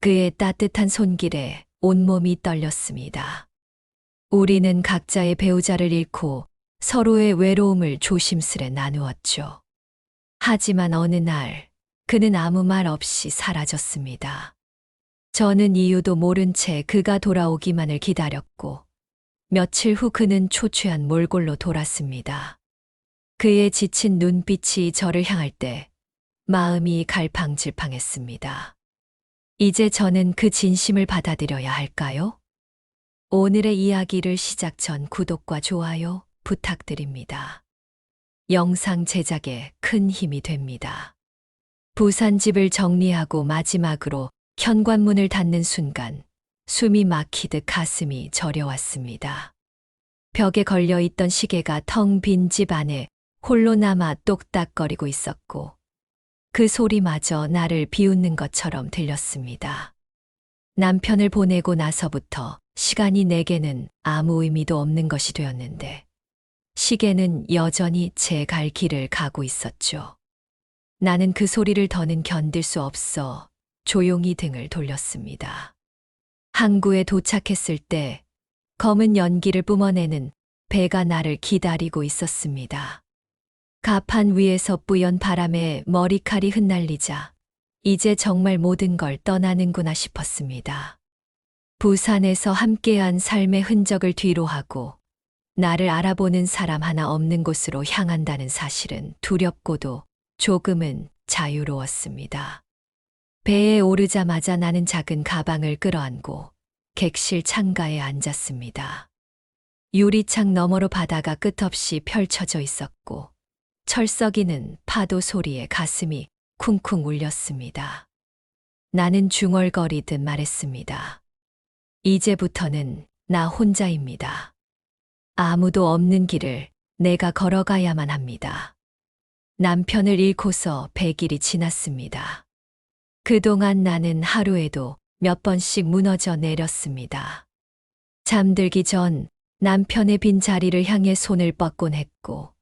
그의 따뜻한 손길에 온몸이 떨렸습니다. 우리는 각자의 배우자를 잃고 서로의 외로움을 조심스레 나누었죠. 하지만 어느 날 그는 아무 말 없이 사라졌습니다. 저는 이유도 모른 채 그가 돌아오기만을 기다렸고 며칠 후 그는 초췌한 몰골로 돌았습니다. 그의 지친 눈빛이 저를 향할 때 마음이 갈팡질팡했습니다. 이제 저는 그 진심을 받아들여야 할까요? 오늘의 이야기를 시작 전 구독과 좋아요 부탁드립니다. 영상 제작에 큰 힘이 됩니다. 부산 집을 정리하고 마지막으로 현관문을 닫는 순간 숨이 막히듯 가슴이 저려왔습니다. 벽에 걸려 있던 시계가 텅 빈 집 안에 홀로 남아 똑딱거리고 있었고 그 소리마저 나를 비웃는 것처럼 들렸습니다. 남편을 보내고 나서부터 시간이 내게는 아무 의미도 없는 것이 되었는데 시계는 여전히 제 갈 길을 가고 있었죠. 나는 그 소리를 더는 견딜 수 없어 조용히 등을 돌렸습니다. 항구에 도착했을 때 검은 연기를 뿜어내는 배가 나를 기다리고 있었습니다. 갑판 위에서 뿌연 바람에 머리칼이 흩날리자 이제 정말 모든 걸 떠나는구나 싶었습니다. 부산에서 함께한 삶의 흔적을 뒤로하고 나를 알아보는 사람 하나 없는 곳으로 향한다는 사실은 두렵고도 조금은 자유로웠습니다. 배에 오르자마자 나는 작은 가방을 끌어안고 객실 창가에 앉았습니다. 유리창 너머로 바다가 끝없이 펼쳐져 있었고 철썩이는 파도 소리에 가슴이 쿵쿵 울렸습니다. 나는 중얼거리듯 말했습니다. 이제부터는 나 혼자입니다. 아무도 없는 길을 내가 걸어가야만 합니다. 남편을 잃고서 100일이 지났습니다. 그동안 나는 하루에도 몇 번씩 무너져 내렸습니다. 잠들기 전 남편의 빈 자리를 향해 손을 뻗곤 했고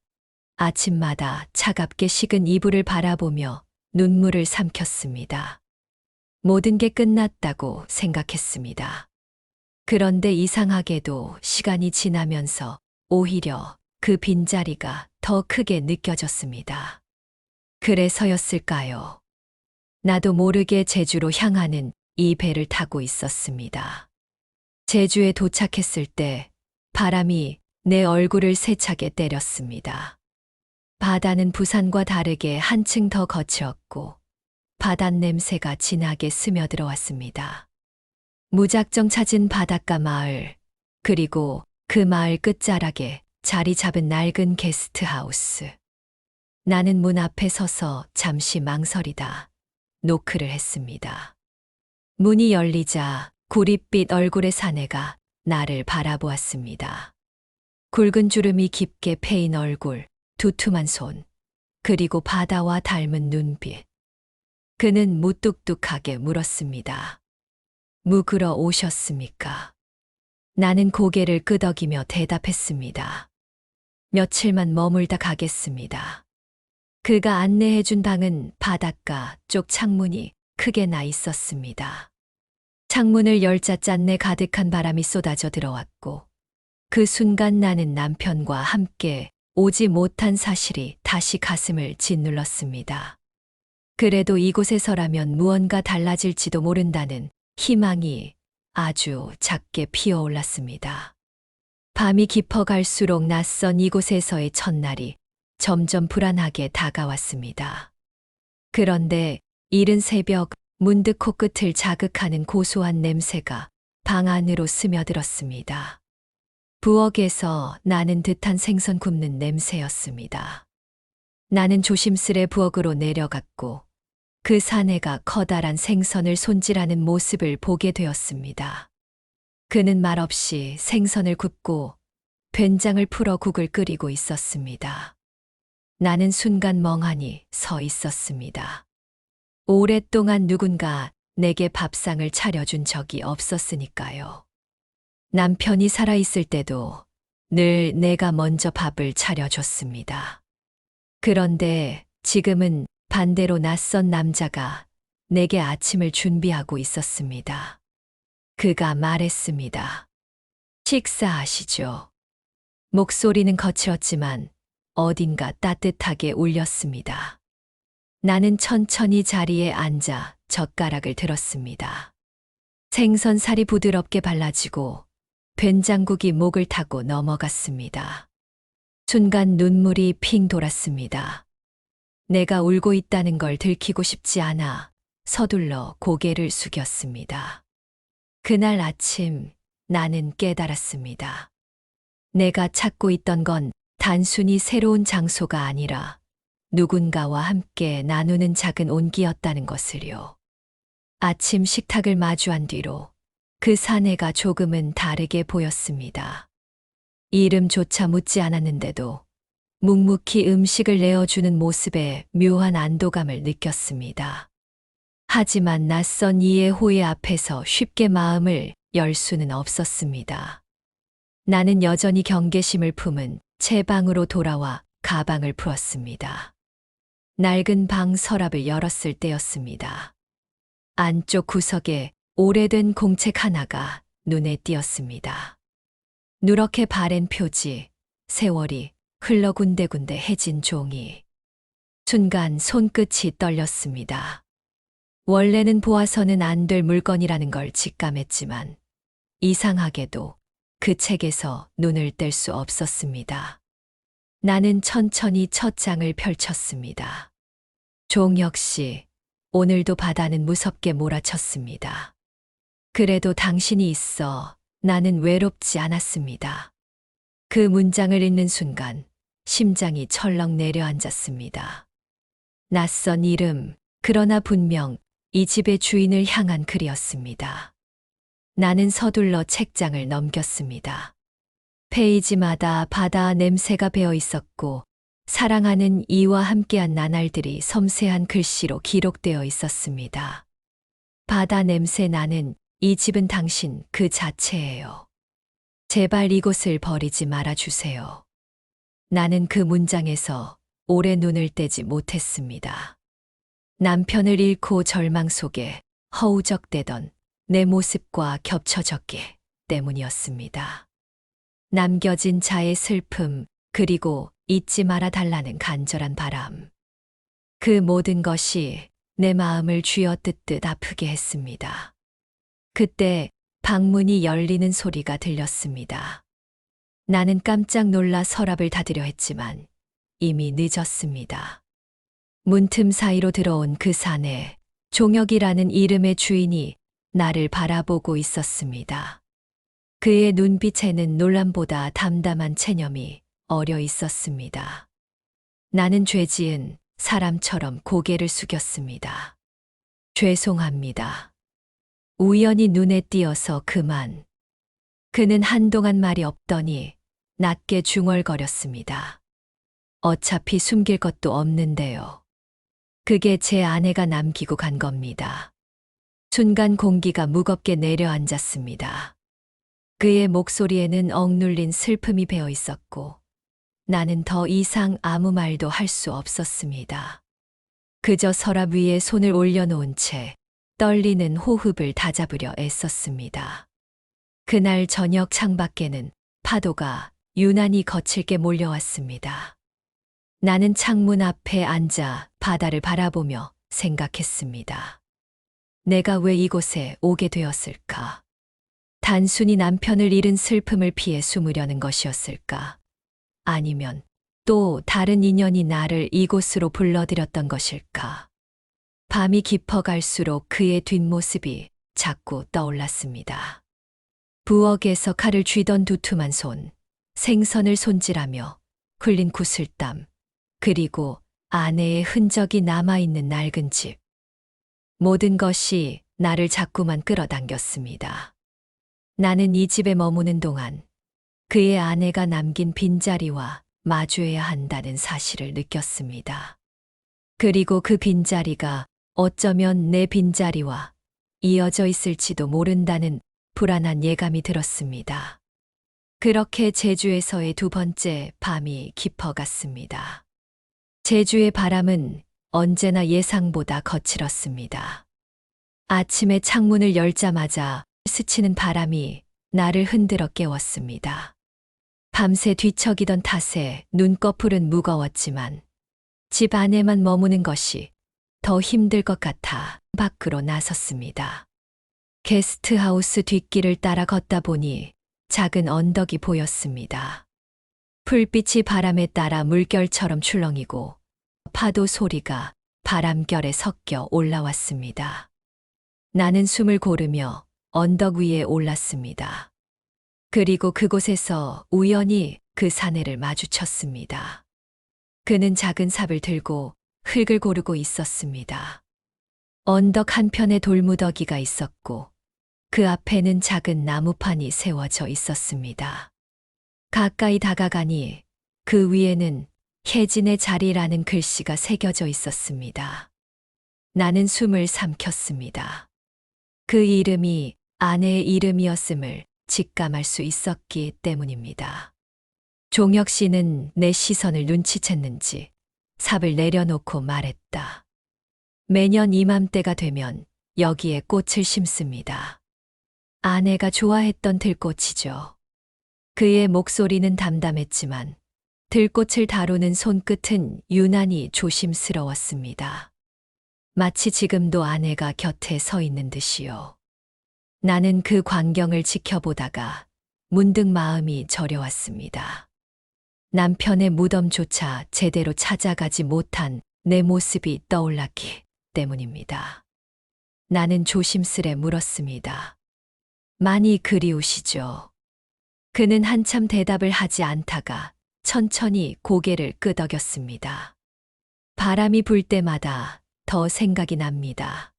아침마다 차갑게 식은 이불을 바라보며 눈물을 삼켰습니다. 모든 게 끝났다고 생각했습니다. 그런데 이상하게도 시간이 지나면서 오히려 그 빈자리가 더 크게 느껴졌습니다. 그래서였을까요? 나도 모르게 제주로 향하는 이 배를 타고 있었습니다. 제주에 도착했을 때 바람이 내 얼굴을 세차게 때렸습니다. 바다는 부산과 다르게 한층 더 거칠었고 바닷냄새가 진하게 스며들어 왔습니다. 무작정 찾은 바닷가 마을, 그리고 그 마을 끝자락에 자리 잡은 낡은 게스트하우스. 나는 문 앞에 서서 잠시 망설이다 노크를 했습니다. 문이 열리자 구릿빛 얼굴의 사내가 나를 바라보았습니다. 굵은 주름이 깊게 패인 얼굴, 두툼한 손, 그리고 바다와 닮은 눈빛. 그는 무뚝뚝하게 물었습니다. 묵으러 오셨습니까? 나는 고개를 끄덕이며 대답했습니다. 며칠만 머물다 가겠습니다. 그가 안내해준 방은 바닷가 쪽 창문이 크게 나 있었습니다. 창문을 열자 짠내 가득한 바람이 쏟아져 들어왔고 그 순간 나는 남편과 함께 오지 못한 사실이 다시 가슴을 짓눌렀습니다. 그래도 이곳에서라면 무언가 달라질지도 모른다는 희망이 아주 작게 피어올랐습니다. 밤이 깊어갈수록 낯선 이곳에서의 첫날이 점점 불안하게 다가왔습니다. 그런데 이른 새벽 문득 코끝을 자극하는 고소한 냄새가 방 안으로 스며들었습니다. 부엌에서 나는 듯한 생선 굽는 냄새였습니다. 나는 조심스레 부엌으로 내려갔고 그 사내가 커다란 생선을 손질하는 모습을 보게 되었습니다. 그는 말없이 생선을 굽고 된장을 풀어 국을 끓이고 있었습니다. 나는 순간 멍하니 서 있었습니다. 오랫동안 누군가 내게 밥상을 차려준 적이 없었으니까요. 남편이 살아있을 때도 늘 내가 먼저 밥을 차려줬습니다. 그런데 지금은 반대로 낯선 남자가 내게 아침을 준비하고 있었습니다. 그가 말했습니다. 식사하시죠. 목소리는 거칠었지만 어딘가 따뜻하게 울렸습니다. 나는 천천히 자리에 앉아 젓가락을 들었습니다. 생선살이 부드럽게 발라지고 된장국이 목을 타고 넘어갔습니다. 순간 눈물이 핑 돌았습니다. 내가 울고 있다는 걸 들키고 싶지 않아 서둘러 고개를 숙였습니다. 그날 아침 나는 깨달았습니다. 내가 찾고 있던 건 단순히 새로운 장소가 아니라 누군가와 함께 나누는 작은 온기였다는 것을요. 아침 식탁을 마주한 뒤로 그 사내가 조금은 다르게 보였습니다. 이름조차 묻지 않았는데도 묵묵히 음식을 내어주는 모습에 묘한 안도감을 느꼈습니다. 하지만 낯선 이의 호의 앞에서 쉽게 마음을 열 수는 없었습니다. 나는 여전히 경계심을 품은 제 방으로 돌아와 가방을 풀었습니다. 낡은 방 서랍을 열었을 때였습니다. 안쪽 구석에 오래된 공책 하나가 눈에 띄었습니다. 누렇게 바랜 표지, 세월이 흘러 군데군데 해진 종이. 순간 손끝이 떨렸습니다. 원래는 보아서는 안 될 물건이라는 걸 직감했지만 이상하게도 그 책에서 눈을 뗄 수 없었습니다. 나는 천천히 첫 장을 펼쳤습니다. 종 역시 오늘도 바다는 무섭게 몰아쳤습니다. 그래도 당신이 있어 나는 외롭지 않았습니다. 그 문장을 읽는 순간 심장이 철렁 내려앉았습니다. 낯선 이름, 그러나 분명 이 집의 주인을 향한 글이었습니다. 나는 서둘러 책장을 넘겼습니다. 페이지마다 바다 냄새가 배어 있었고 사랑하는 이와 함께한 나날들이 섬세한 글씨로 기록되어 있었습니다. 바다 냄새 나는 이 집은 당신 그 자체예요. 제발 이곳을 버리지 말아주세요. 나는 그 문장에서 오래 눈을 떼지 못했습니다. 남편을 잃고 절망 속에 허우적대던 내 모습과 겹쳐졌기 때문이었습니다. 남겨진 자의 슬픔, 그리고 잊지 말아 달라는 간절한 바람. 그 모든 것이 내 마음을 쥐어뜯듯 아프게 했습니다. 그때 방문이 열리는 소리가 들렸습니다. 나는 깜짝 놀라 서랍을 닫으려 했지만 이미 늦었습니다. 문틈 사이로 들어온 그 사내, 종혁이라는 이름의 주인이 나를 바라보고 있었습니다. 그의 눈빛에는 놀람보다 담담한 체념이 어려 있었습니다. 나는 죄지은 사람처럼 고개를 숙였습니다. 죄송합니다. 우연히 눈에 띄어서 그만. 그는 한동안 말이 없더니 낮게 중얼거렸습니다. 어차피 숨길 것도 없는데요. 그게 제 아내가 남기고 간 겁니다. 순간 공기가 무겁게 내려앉았습니다. 그의 목소리에는 억눌린 슬픔이 배어 있었고 나는 더 이상 아무 말도 할 수 없었습니다. 그저 서랍 위에 손을 올려놓은 채 떨리는 호흡을 다잡으려 애썼습니다. 그날 저녁 창밖에는 파도가 유난히 거칠게 몰려왔습니다. 나는 창문 앞에 앉아 바다를 바라보며 생각했습니다. 내가 왜 이곳에 오게 되었을까? 단순히 남편을 잃은 슬픔을 피해 숨으려는 것이었을까? 아니면 또 다른 인연이 나를 이곳으로 불러들였던 것일까? 밤이 깊어갈수록 그의 뒷모습이 자꾸 떠올랐습니다. 부엌에서 칼을 쥐던 두툼한 손, 생선을 손질하며 흘린 구슬땀, 그리고 아내의 흔적이 남아있는 낡은 집. 모든 것이 나를 자꾸만 끌어당겼습니다. 나는 이 집에 머무는 동안 그의 아내가 남긴 빈자리와 마주해야 한다는 사실을 느꼈습니다. 그리고 그 빈자리가 어쩌면 내 빈자리와 이어져 있을지도 모른다는 불안한 예감이 들었습니다. 그렇게 제주에서의 두 번째 밤이 깊어갔습니다. 제주의 바람은 언제나 예상보다 거칠었습니다. 아침에 창문을 열자마자 스치는 바람이 나를 흔들어 깨웠습니다. 밤새 뒤척이던 탓에 눈꺼풀은 무거웠지만 집 안에만 머무는 것이 더 힘들 것 같아 밖으로 나섰습니다. 게스트하우스 뒷길을 따라 걷다 보니 작은 언덕이 보였습니다. 불빛이 바람에 따라 물결처럼 출렁이고 파도 소리가 바람결에 섞여 올라왔습니다. 나는 숨을 고르며 언덕 위에 올랐습니다. 그리고 그곳에서 우연히 그 사내를 마주쳤습니다. 그는 작은 삽을 들고 흙을 고르고 있었습니다. 언덕 한편에 돌무더기가 있었고 그 앞에는 작은 나무판이 세워져 있었습니다. 가까이 다가가니 그 위에는 혜진의 자리라는 글씨가 새겨져 있었습니다. 나는 숨을 삼켰습니다. 그 이름이 아내의 이름이었음을 직감할 수 있었기 때문입니다. 종혁 씨는 내 시선을 눈치챘는지 삽을 내려놓고 말했다. 매년 이맘때가 되면 여기에 꽃을 심습니다. 아내가 좋아했던 들꽃이죠. 그의 목소리는 담담했지만 들꽃을 다루는 손끝은 유난히 조심스러웠습니다. 마치 지금도 아내가 곁에 서 있는 듯이요. 나는 그 광경을 지켜보다가 문득 마음이 저려왔습니다. 남편의 무덤조차 제대로 찾아가지 못한 내 모습이 떠올랐기 때문입니다. 나는 조심스레 물었습니다. 많이 그리우시죠? 그는 한참 대답을 하지 않다가 천천히 고개를 끄덕였습니다. 바람이 불 때마다 더 생각이 납니다.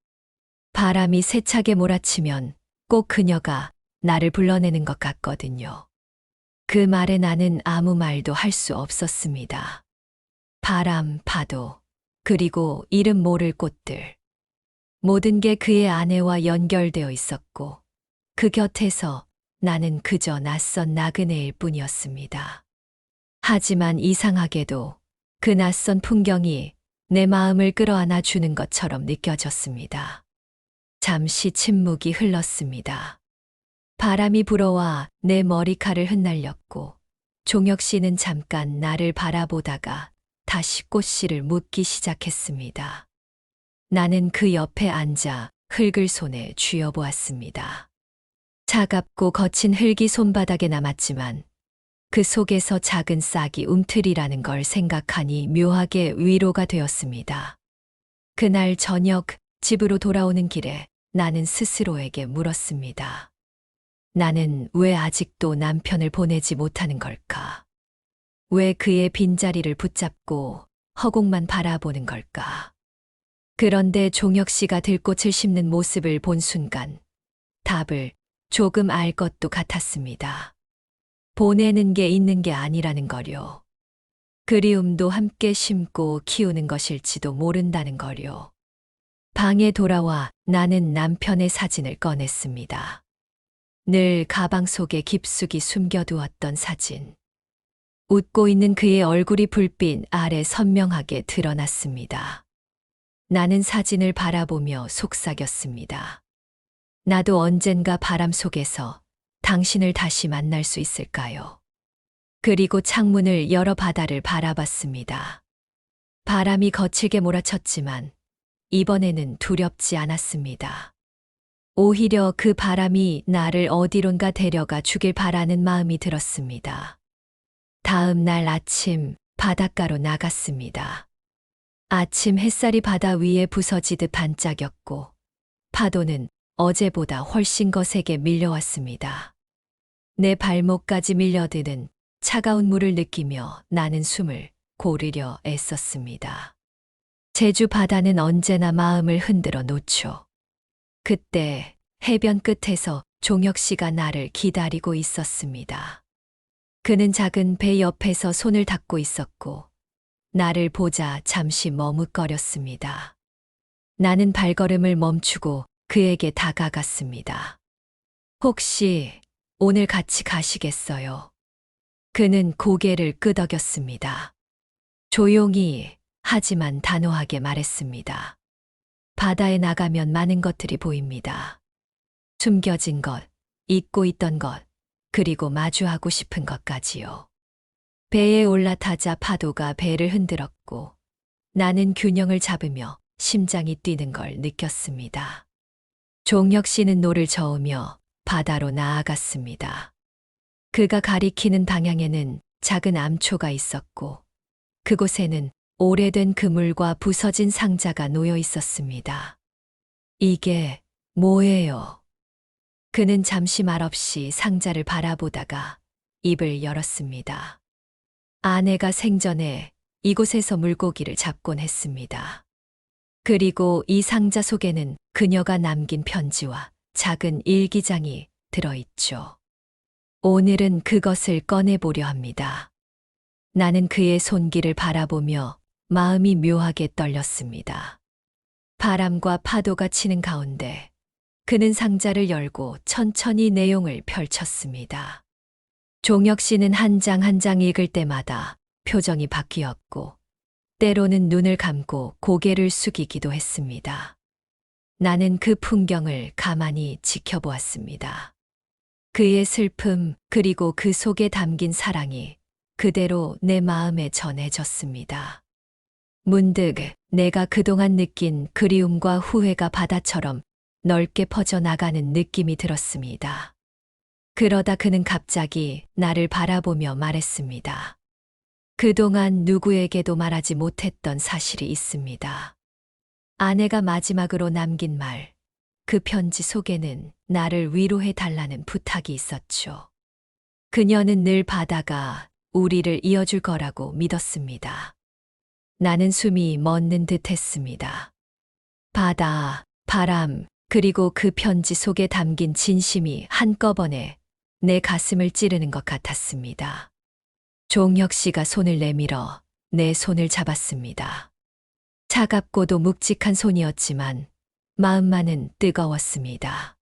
바람이 세차게 몰아치면 꼭 그녀가 나를 불러내는 것 같거든요. 그 말에 나는 아무 말도 할 수 없었습니다. 바람, 파도, 그리고 이름 모를 꽃들. 모든 게 그의 아내와 연결되어 있었고 그 곁에서 나는 그저 낯선 나그네일 뿐이었습니다. 하지만 이상하게도 그 낯선 풍경이 내 마음을 끌어안아 주는 것처럼 느껴졌습니다. 잠시 침묵이 흘렀습니다. 바람이 불어와 내 머리칼을 흩날렸고 종혁 씨는 잠깐 나를 바라보다가 다시 꽃씨를 묻기 시작했습니다. 나는 그 옆에 앉아 흙을 손에 쥐어보았습니다. 차갑고 거친 흙이 손바닥에 남았지만 그 속에서 작은 싹이 움트리라는 걸 생각하니 묘하게 위로가 되었습니다. 그날 저녁 집으로 돌아오는 길에 나는 스스로에게 물었습니다. 나는 왜 아직도 남편을 보내지 못하는 걸까? 왜 그의 빈자리를 붙잡고 허공만 바라보는 걸까? 그런데 종혁 씨가 들꽃을 심는 모습을 본 순간 답을 조금 알 것도 같았습니다. 보내는 게 있는 게 아니라는 거요. 그리움도 함께 심고 키우는 것일지도 모른다는 거요. 방에 돌아와 나는 남편의 사진을 꺼냈습니다. 늘 가방 속에 깊숙이 숨겨두었던 사진. 웃고 있는 그의 얼굴이 불빛 아래 선명하게 드러났습니다. 나는 사진을 바라보며 속삭였습니다. 나도 언젠가 바람 속에서 당신을 다시 만날 수 있을까요? 그리고 창문을 열어 바다를 바라봤습니다. 바람이 거칠게 몰아쳤지만 이번에는 두렵지 않았습니다. 오히려 그 바람이 나를 어디론가 데려가 주길 바라는 마음이 들었습니다. 다음 날 아침 바닷가로 나갔습니다. 아침 햇살이 바다 위에 부서지듯 반짝였고 파도는 어제보다 훨씬 거세게 밀려왔습니다. 내 발목까지 밀려드는 차가운 물을 느끼며 나는 숨을 고르려 애썼습니다. 제주 바다는 언제나 마음을 흔들어 놓죠. 그때 해변 끝에서 종혁 씨가 나를 기다리고 있었습니다. 그는 작은 배 옆에서 손을 닦고 있었고 나를 보자 잠시 머뭇거렸습니다. 나는 발걸음을 멈추고 그에게 다가갔습니다. 혹시 오늘 같이 가시겠어요? 그는 고개를 끄덕였습니다. 조용히 하지만 단호하게 말했습니다. 바다에 나가면 많은 것들이 보입니다. 숨겨진 것, 잊고 있던 것, 그리고 마주하고 싶은 것까지요. 배에 올라타자 파도가 배를 흔들었고 나는 균형을 잡으며 심장이 뛰는 걸 느꼈습니다. 종혁 씨는 노를 저으며 바다로 나아갔습니다. 그가 가리키는 방향에는 작은 암초가 있었고 그곳에는 오래된 그물과 부서진 상자가 놓여 있었습니다. 이게 뭐예요? 그는 잠시 말없이 상자를 바라보다가 입을 열었습니다. 아내가 생전에 이곳에서 물고기를 잡곤 했습니다. 그리고 이 상자 속에는 그녀가 남긴 편지와 작은 일기장이 들어있죠. 오늘은 그것을 꺼내보려 합니다. 나는 그의 손길을 바라보며 마음이 묘하게 떨렸습니다. 바람과 파도가 치는 가운데 그는 상자를 열고 천천히 내용을 펼쳤습니다. 종혁 씨는 한 장 한 장 읽을 때마다 표정이 바뀌었고 때로는 눈을 감고 고개를 숙이기도 했습니다. 나는 그 풍경을 가만히 지켜보았습니다. 그의 슬픔 그리고 그 속에 담긴 사랑이 그대로 내 마음에 전해졌습니다. 문득 내가 그동안 느낀 그리움과 후회가 바다처럼 넓게 퍼져나가는 느낌이 들었습니다. 그러다 그는 갑자기 나를 바라보며 말했습니다. 그동안 누구에게도 말하지 못했던 사실이 있습니다. 아내가 마지막으로 남긴 말, 그 편지 속에는 나를 위로해 달라는 부탁이 있었죠. 그녀는 늘 바다가 우리를 이어줄 거라고 믿었습니다. 나는 숨이 멎는 듯 했습니다. 바다, 바람, 그리고 그 편지 속에 담긴 진심이 한꺼번에 내 가슴을 찌르는 것 같았습니다. 종혁 씨가 손을 내밀어 내 손을 잡았습니다. 차갑고도 묵직한 손이었지만 마음만은 뜨거웠습니다.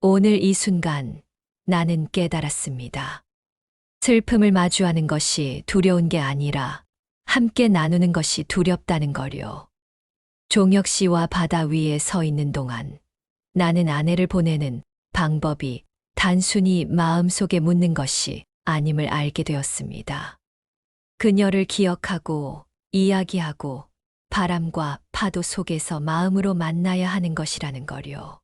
오늘 이 순간 나는 깨달았습니다. 슬픔을 마주하는 것이 두려운 게 아니라 함께 나누는 것이 두렵다는 거요. 종혁 씨와 바다 위에 서 있는 동안 나는 아내를 보내는 방법이 단순히 마음속에 묻는 것이 아님을 알게 되었습니다. 그녀를 기억하고 이야기하고 바람과 파도 속에서 마음으로 만나야 하는 것이라는 거요.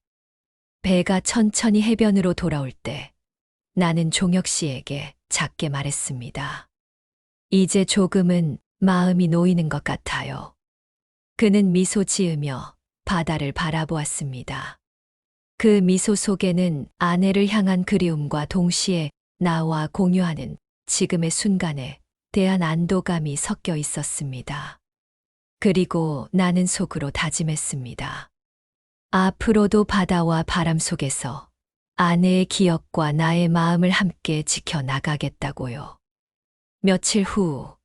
배가 천천히 해변으로 돌아올 때 나는 종혁 씨에게 작게 말했습니다. 이제 조금은 마음이 놓이는 것 같아요. 그는 미소 지으며 바다를 바라보았습니다. 그 미소 속에는 아내를 향한 그리움과 동시에 나와 공유하는 지금의 순간에 대한 안도감이 섞여 있었습니다. 그리고 나는 속으로 다짐했습니다. 앞으로도 바다와 바람 속에서 아내의 기억과 나의 마음을 함께 지켜나가겠다고요. 며칠 후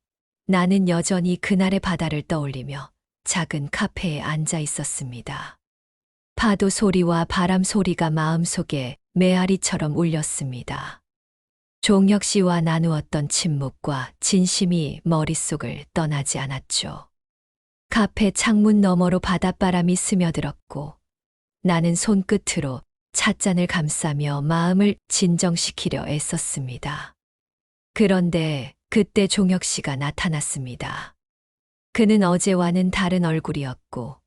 나는 여전히 그날의 바다를 떠올리며 작은 카페에 앉아 있었습니다. 파도 소리와 바람 소리가 마음속에 메아리처럼 울렸습니다. 종혁 씨와 나누었던 침묵과 진심이 머릿속을 떠나지 않았죠. 카페 창문 너머로 바닷바람이 스며들었고 나는 손끝으로 찻잔을 감싸며 마음을 진정시키려 애썼습니다. 그런데 그때 종혁 씨가 나타났습니다. 그는 어제와는 다른 얼굴이었고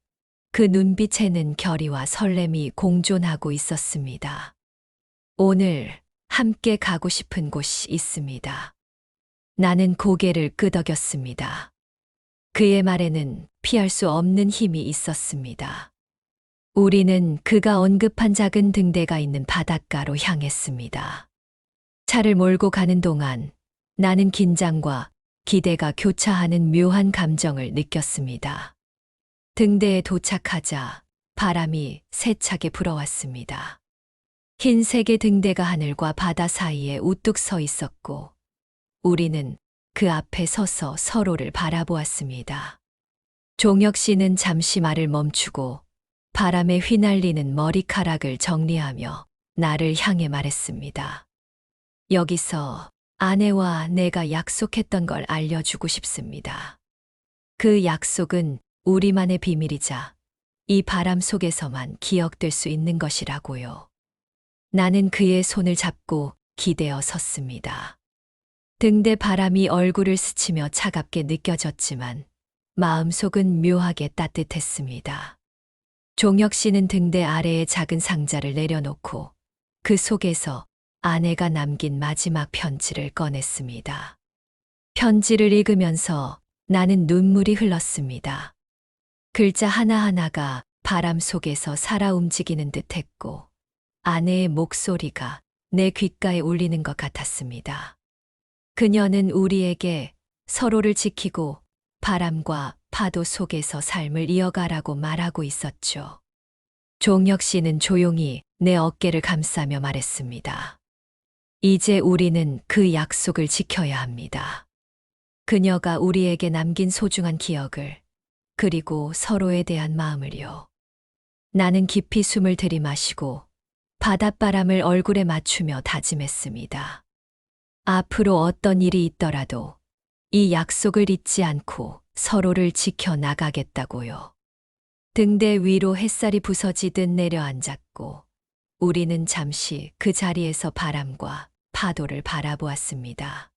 그 눈빛에는 결의와 설렘이 공존하고 있었습니다. 오늘 함께 가고 싶은 곳이 있습니다. 나는 고개를 끄덕였습니다. 그의 말에는 피할 수 없는 힘이 있었습니다. 우리는 그가 언급한 작은 등대가 있는 바닷가로 향했습니다. 차를 몰고 가는 동안 나는 긴장과 기대가 교차하는 묘한 감정을 느꼈습니다. 등대에 도착하자 바람이 세차게 불어왔습니다. 흰색의 등대가 하늘과 바다 사이에 우뚝 서 있었고 우리는 그 앞에 서서 서로를 바라보았습니다. 종혁 씨는 잠시 말을 멈추고 바람에 휘날리는 머리카락을 정리하며 나를 향해 말했습니다. 여기서 아내와 내가 약속했던 걸 알려주고 싶습니다. 그 약속은 우리만의 비밀이자 이 바람 속에서만 기억될 수 있는 것이라고요. 나는 그의 손을 잡고 기대어 섰습니다. 등대 바람이 얼굴을 스치며 차갑게 느껴졌지만 마음속은 묘하게 따뜻했습니다. 종혁 씨는 등대 아래에 작은 상자를 내려놓고 그 속에서 아내가 남긴 마지막 편지를 꺼냈습니다. 편지를 읽으면서 나는 눈물이 흘렀습니다. 글자 하나하나가 바람 속에서 살아 움직이는 듯 했고 아내의 목소리가 내 귓가에 울리는 것 같았습니다. 그녀는 우리에게 서로를 지키고 바람과 파도 속에서 삶을 이어가라고 말하고 있었죠. 종혁 씨는 조용히 내 어깨를 감싸며 말했습니다. 이제 우리는 그 약속을 지켜야 합니다. 그녀가 우리에게 남긴 소중한 기억을, 그리고 서로에 대한 마음을요. 나는 깊이 숨을 들이마시고 바닷바람을 얼굴에 맞추며 다짐했습니다. 앞으로 어떤 일이 있더라도 이 약속을 잊지 않고 서로를 지켜나가겠다고요. 등대 위로 햇살이 부서지듯 내려앉았고 우리는 잠시 그 자리에서 바람과 파도를 바라보았습니다.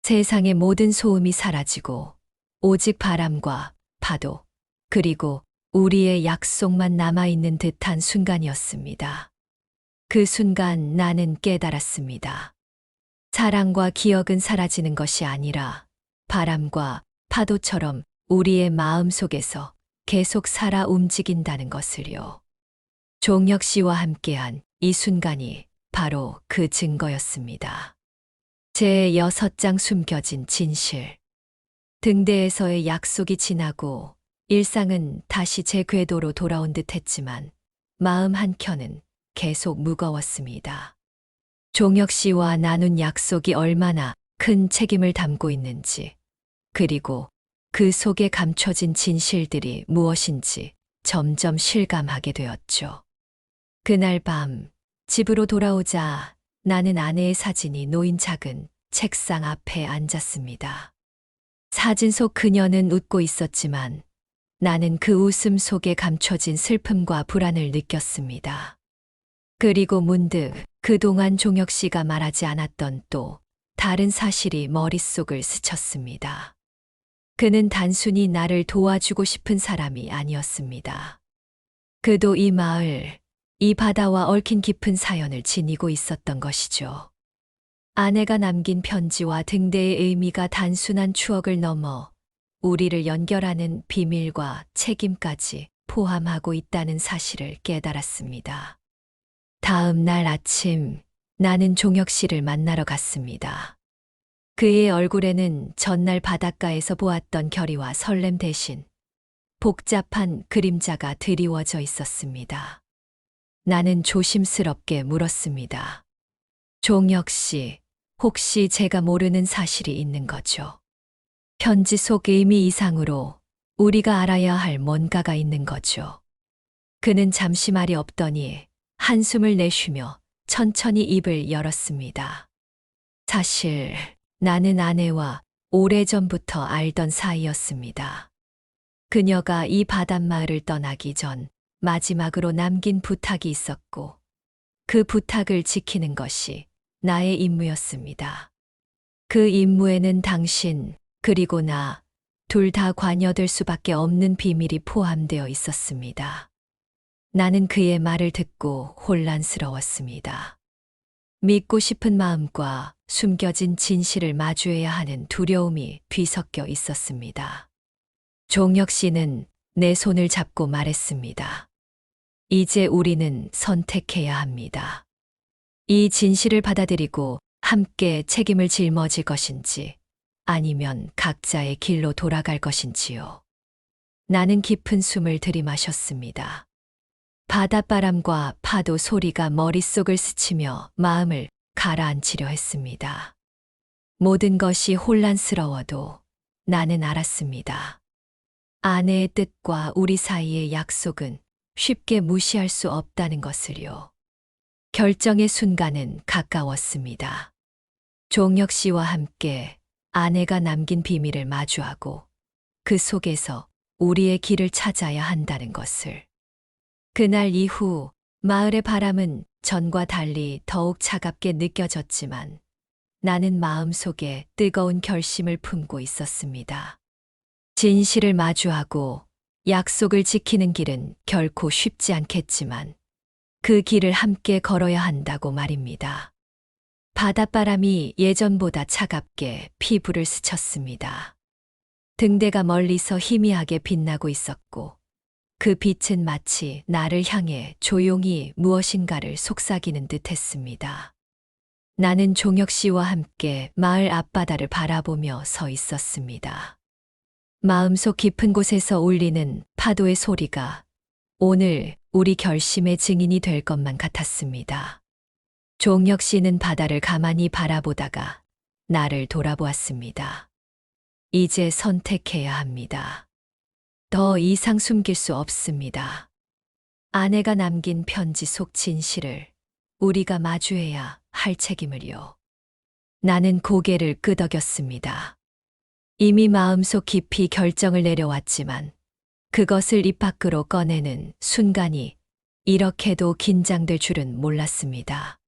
세상의 모든 소음이 사라지고 오직 바람과 파도, 그리고 우리의 약속만 남아있는 듯한 순간이었습니다. 그 순간 나는 깨달았습니다. 사랑과 기억은 사라지는 것이 아니라 바람과 파도처럼 우리의 마음 속에서 계속 살아 움직인다는 것을요. 종혁 씨와 함께한 이 순간이 바로 그 증거였습니다. 제 6장 숨겨진 진실. 등대에서의 약속이 지나고 일상은 다시 제 궤도로 돌아온 듯 했지만 마음 한켠은 계속 무거웠습니다. 종혁 씨와 나눈 약속이 얼마나 큰 책임을 담고 있는지, 그리고 그 속에 감춰진 진실들이 무엇인지 점점 실감하게 되었죠. 그날 밤 집으로 돌아오자 나는 아내의 사진이 놓인 작은 책상 앞에 앉았습니다. 사진 속 그녀는 웃고 있었지만 나는 그 웃음 속에 감춰진 슬픔과 불안을 느꼈습니다. 그리고 문득 그동안 종혁 씨가 말하지 않았던 또 다른 사실이 머릿속을 스쳤습니다. 그는 단순히 나를 도와주고 싶은 사람이 아니었습니다. 그도 이 마을, 이 바다와 얽힌 깊은 사연을 지니고 있었던 것이죠. 아내가 남긴 편지와 등대의 의미가 단순한 추억을 넘어 우리를 연결하는 비밀과 책임까지 포함하고 있다는 사실을 깨달았습니다. 다음 날 아침, 나는 종혁 씨를 만나러 갔습니다. 그의 얼굴에는 전날 바닷가에서 보았던 결의와 설렘 대신 복잡한 그림자가 드리워져 있었습니다. 나는 조심스럽게 물었습니다. 종혁 씨, 혹시 제가 모르는 사실이 있는 거죠? 편지 속 의미 이상으로 우리가 알아야 할 뭔가가 있는 거죠. 그는 잠시 말이 없더니 한숨을 내쉬며 천천히 입을 열었습니다. 사실 나는 아내와 오래전부터 알던 사이였습니다. 그녀가 이 바닷마을을 떠나기 전 마지막으로 남긴 부탁이 있었고 그 부탁을 지키는 것이 나의 임무였습니다. 그 임무에는 당신, 그리고 나, 둘 다 관여될 수밖에 없는 비밀이 포함되어 있었습니다. 나는 그의 말을 듣고 혼란스러웠습니다. 믿고 싶은 마음과 숨겨진 진실을 마주해야 하는 두려움이 뒤섞여 있었습니다. 종혁 씨는 내 손을 잡고 말했습니다. 이제 우리는 선택해야 합니다. 이 진실을 받아들이고 함께 책임을 짊어질 것인지 아니면 각자의 길로 돌아갈 것인지요. 나는 깊은 숨을 들이마셨습니다. 바닷바람과 파도 소리가 머릿속을 스치며 마음을 가라앉히려 했습니다. 모든 것이 혼란스러워도 나는 알았습니다. 아내의 뜻과 우리 사이의 약속은 쉽게 무시할 수 없다는 것을요. 결정의 순간은 가까웠습니다. 종혁 씨와 함께 아내가 남긴 비밀을 마주하고 그 속에서 우리의 길을 찾아야 한다는 것을. 그날 이후 마을의 바람은 전과 달리 더욱 차갑게 느껴졌지만 나는 마음속에 뜨거운 결심을 품고 있었습니다. 진실을 마주하고 약속을 지키는 길은 결코 쉽지 않겠지만 그 길을 함께 걸어야 한다고 말입니다. 바닷바람이 예전보다 차갑게 피부를 스쳤습니다. 등대가 멀리서 희미하게 빛나고 있었고 그 빛은 마치 나를 향해 조용히 무엇인가를 속삭이는 듯 했습니다. 나는 종혁 씨와 함께 마을 앞바다를 바라보며 서 있었습니다. 마음속 깊은 곳에서 울리는 파도의 소리가 오늘 우리 결심의 증인이 될 것만 같았습니다. 종혁 씨는 바다를 가만히 바라보다가 나를 돌아보았습니다. 이제 선택해야 합니다. 더 이상 숨길 수 없습니다. 아내가 남긴 편지 속 진실을 우리가 마주해야 할 책임을요. 나는 고개를 끄덕였습니다. 이미 마음속 깊이 결정을 내려왔지만 그것을 입 밖으로 꺼내는 순간이 이렇게도 긴장될 줄은 몰랐습니다.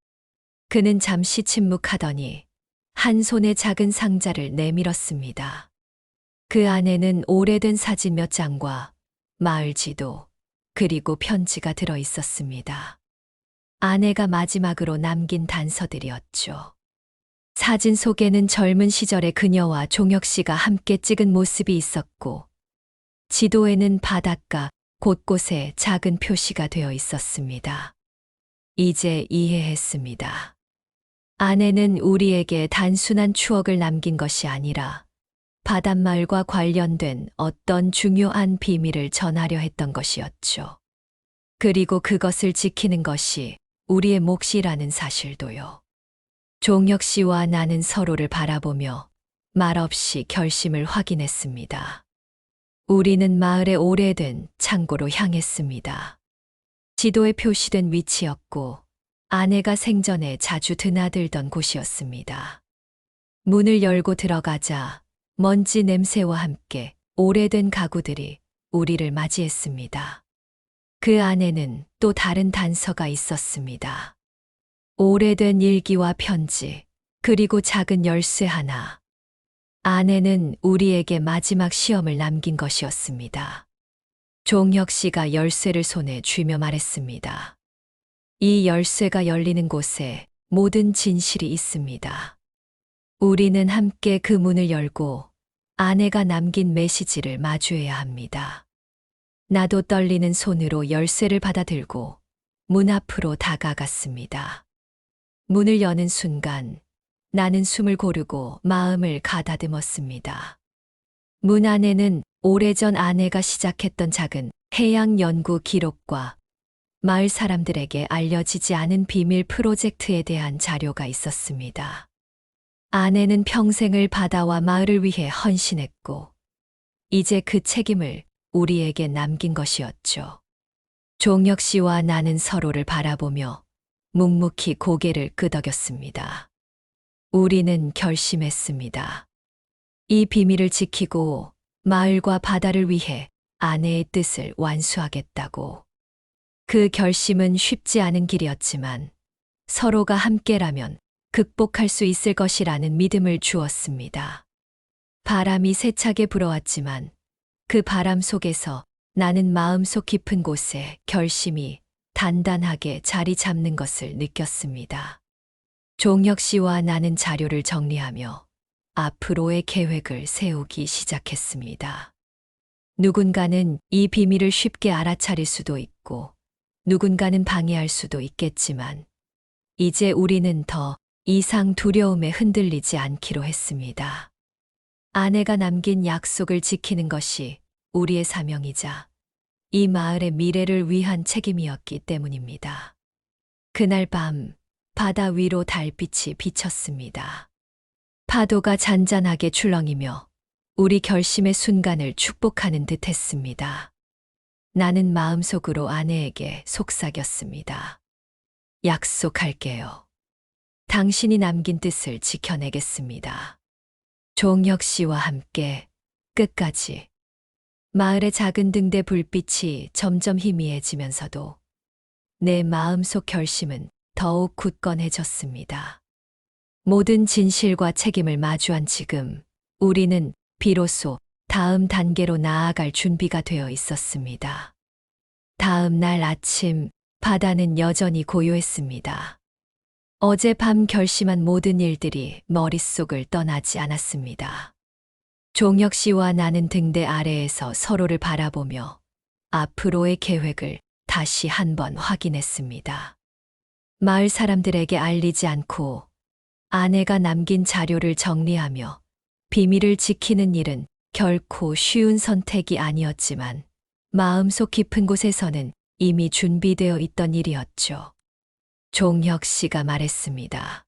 그는 잠시 침묵하더니 한 손에 작은 상자를 내밀었습니다. 그 안에는 오래된 사진 몇 장과 마을 지도, 그리고 편지가 들어 있었습니다. 아내가 마지막으로 남긴 단서들이었죠. 사진 속에는 젊은 시절의 그녀와 종혁 씨가 함께 찍은 모습이 있었고, 지도에는 바닷가 곳곳에 작은 표시가 되어 있었습니다. 이제 이해했습니다. 아내는 우리에게 단순한 추억을 남긴 것이 아니라 바닷마을과 관련된 어떤 중요한 비밀을 전하려 했던 것이었죠. 그리고 그것을 지키는 것이 우리의 몫이라는 사실도요. 종혁 씨와 나는 서로를 바라보며 말없이 결심을 확인했습니다. 우리는 마을의 오래된 창고로 향했습니다. 지도에 표시된 위치였고 아내가 생전에 자주 드나들던 곳이었습니다. 문을 열고 들어가자 먼지 냄새와 함께 오래된 가구들이 우리를 맞이했습니다. 그 안에는 또 다른 단서가 있었습니다. 오래된 일기와 편지, 그리고 작은 열쇠 하나. 아내는 우리에게 마지막 시험을 남긴 것이었습니다. 종혁 씨가 열쇠를 손에 쥐며 말했습니다. 이 열쇠가 열리는 곳에 모든 진실이 있습니다. 우리는 함께 그 문을 열고 아내가 남긴 메시지를 마주해야 합니다. 나도 떨리는 손으로 열쇠를 받아들고 문 앞으로 다가갔습니다. 문을 여는 순간 나는 숨을 고르고 마음을 가다듬었습니다. 문 안에는 오래전 아내가 시작했던 작은 해양 연구 기록과 마을 사람들에게 알려지지 않은 비밀 프로젝트에 대한 자료가 있었습니다. 아내는 평생을 바다와 마을을 위해 헌신했고, 이제 그 책임을 우리에게 남긴 것이었죠. 종혁 씨와 나는 서로를 바라보며 묵묵히 고개를 끄덕였습니다. 우리는 결심했습니다. 이 비밀을 지키고 마을과 바다를 위해 아내의 뜻을 완수하겠다고. 그 결심은 쉽지 않은 길이었지만 서로가 함께라면 극복할 수 있을 것이라는 믿음을 주었습니다. 바람이 세차게 불어왔지만 그 바람 속에서 나는 마음속 깊은 곳에 결심이 단단하게 자리 잡는 것을 느꼈습니다. 종혁 씨와 나는 자료를 정리하며 앞으로의 계획을 세우기 시작했습니다. 누군가는 이 비밀을 쉽게 알아차릴 수도 있고, 누군가는 방해할 수도 있겠지만, 이제 우리는 더 이상 두려움에 흔들리지 않기로 했습니다. 아내가 남긴 약속을 지키는 것이 우리의 사명이자 이 마을의 미래를 위한 책임이었기 때문입니다. 그날 밤 바다 위로 달빛이 비쳤습니다. 파도가 잔잔하게 출렁이며 우리 결심의 순간을 축복하는 듯 했습니다. 나는 마음속으로 아내에게 속삭였습니다. 약속할게요. 당신이 남긴 뜻을 지켜내겠습니다. 종혁 씨와 함께 끝까지. 마을의 작은 등대 불빛이 점점 희미해지면서도 내 마음속 결심은 더욱 굳건해졌습니다. 모든 진실과 책임을 마주한 지금 우리는 비로소 다음 단계로 나아갈 준비가 되어 있었습니다. 다음 날 아침 바다는 여전히 고요했습니다. 어젯밤 결심한 모든 일들이 머릿속을 떠나지 않았습니다. 종혁 씨와 나는 등대 아래에서 서로를 바라보며 앞으로의 계획을 다시 한번 확인했습니다. 마을 사람들에게 알리지 않고 아내가 남긴 자료를 정리하며 비밀을 지키는 일은 결코 쉬운 선택이 아니었지만 마음속 깊은 곳에서는 이미 준비되어 있던 일이었죠. 종혁 씨가 말했습니다.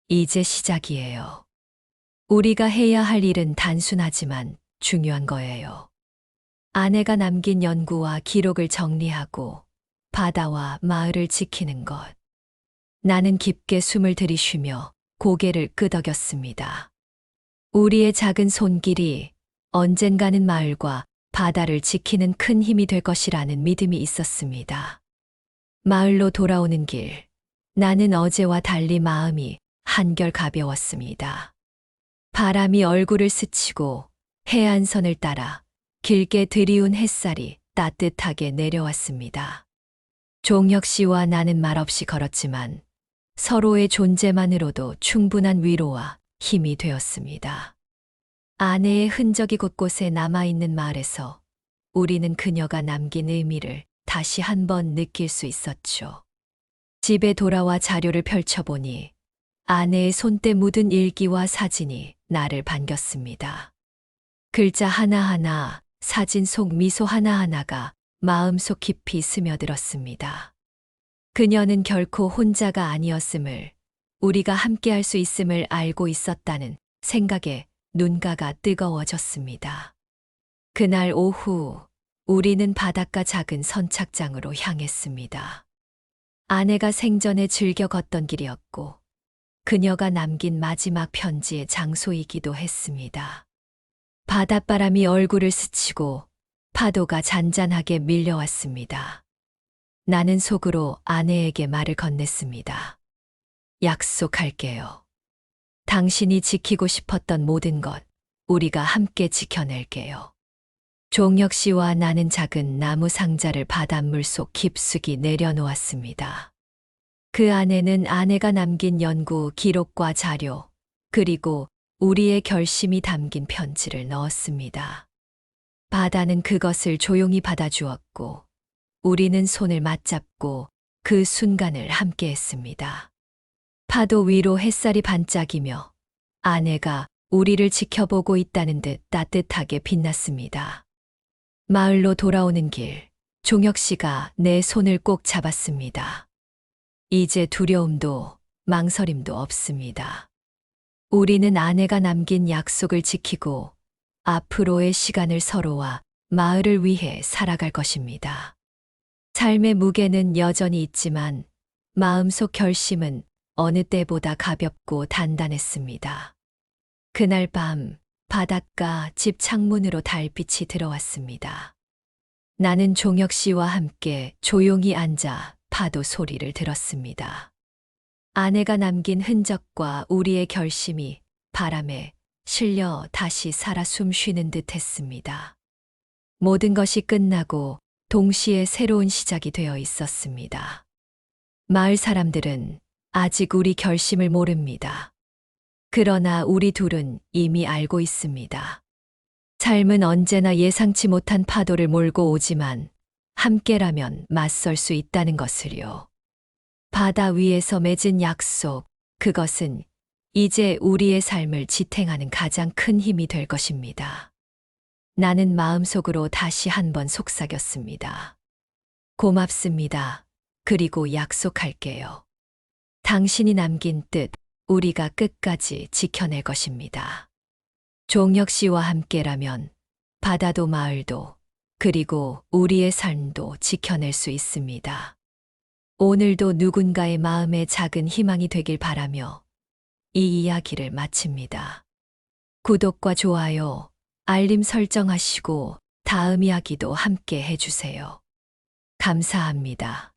이제 시작이에요. 우리가 해야 할 일은 단순하지만 중요한 거예요. 아내가 남긴 연구와 기록을 정리하고 바다와 마을을 지키는 것. 나는 깊게 숨을 들이쉬며 고개를 끄덕였습니다. 우리의 작은 손길이 언젠가는 마을과 바다를 지키는 큰 힘이 될 것이라는 믿음이 있었습니다. 마을로 돌아오는 길, 나는 어제와 달리 마음이 한결 가벼웠습니다. 바람이 얼굴을 스치고 해안선을 따라 길게 들이운 햇살이 따뜻하게 내려왔습니다. 종혁 씨와 나는 말없이 걸었지만 서로의 존재만으로도 충분한 위로와 힘이 되었습니다. 아내의 흔적이 곳곳에 남아있는 마을에서 우리는 그녀가 남긴 의미를 다시 한번 느낄 수 있었죠. 집에 돌아와 자료를 펼쳐보니 아내의 손때 묻은 일기와 사진이 나를 반겼습니다. 글자 하나하나, 사진 속 미소 하나하나가 마음속 깊이 스며들었습니다. 그녀는 결코 혼자가 아니었음을, 우리가 함께할 수 있음을 알고 있었다는 생각에 눈가가 뜨거워졌습니다. 그날 오후, 우리는 바닷가 작은 선착장으로 향했습니다. 아내가 생전에 즐겨 걷던 길이었고, 그녀가 남긴 마지막 편지의 장소이기도 했습니다. 바닷바람이 얼굴을 스치고 파도가 잔잔하게 밀려왔습니다. 나는 속으로 아내에게 말을 건넸습니다. 약속할게요. 당신이 지키고 싶었던 모든 것, 우리가 함께 지켜낼게요. 종혁 씨와 나는 작은 나무 상자를 바닷물 속 깊숙이 내려놓았습니다. 그 안에는 아내가 남긴 연구 기록과 자료, 그리고 우리의 결심이 담긴 편지를 넣었습니다. 바다는 그것을 조용히 받아주었고, 우리는 손을 맞잡고 그 순간을 함께했습니다. 파도 위로 햇살이 반짝이며 아내가 우리를 지켜보고 있다는 듯 따뜻하게 빛났습니다. 마을로 돌아오는 길, 종혁 씨가 내 손을 꼭 잡았습니다. 이제 두려움도 망설임도 없습니다. 우리는 아내가 남긴 약속을 지키고 앞으로의 시간을 서로와 마을을 위해 살아갈 것입니다. 삶의 무게는 여전히 있지만 마음속 결심은 어느 때보다 가볍고 단단했습니다. 그날 밤 바닷가 집 창문으로 달빛이 들어왔습니다. 나는 종혁 씨와 함께 조용히 앉아 파도 소리를 들었습니다. 아내가 남긴 흔적과 우리의 결심이 바람에 실려 다시 살아 숨 쉬는 듯 했습니다. 모든 것이 끝나고 동시에 새로운 시작이 되어 있었습니다. 마을 사람들은 아직 우리 결심을 모릅니다. 그러나 우리 둘은 이미 알고 있습니다. 삶은 언제나 예상치 못한 파도를 몰고 오지만 함께라면 맞설 수 있다는 것을요. 바다 위에서 맺은 약속, 그것은 이제 우리의 삶을 지탱하는 가장 큰 힘이 될 것입니다. 나는 마음속으로 다시 한번 속삭였습니다. 고맙습니다. 그리고 약속할게요. 당신이 남긴 뜻, 우리가 끝까지 지켜낼 것입니다. 종혁 씨와 함께라면 바다도 마을도 그리고 우리의 삶도 지켜낼 수 있습니다. 오늘도 누군가의 마음에 작은 희망이 되길 바라며 이 이야기를 마칩니다. 구독과 좋아요, 알림 설정하시고 다음 이야기도 함께 해주세요. 감사합니다.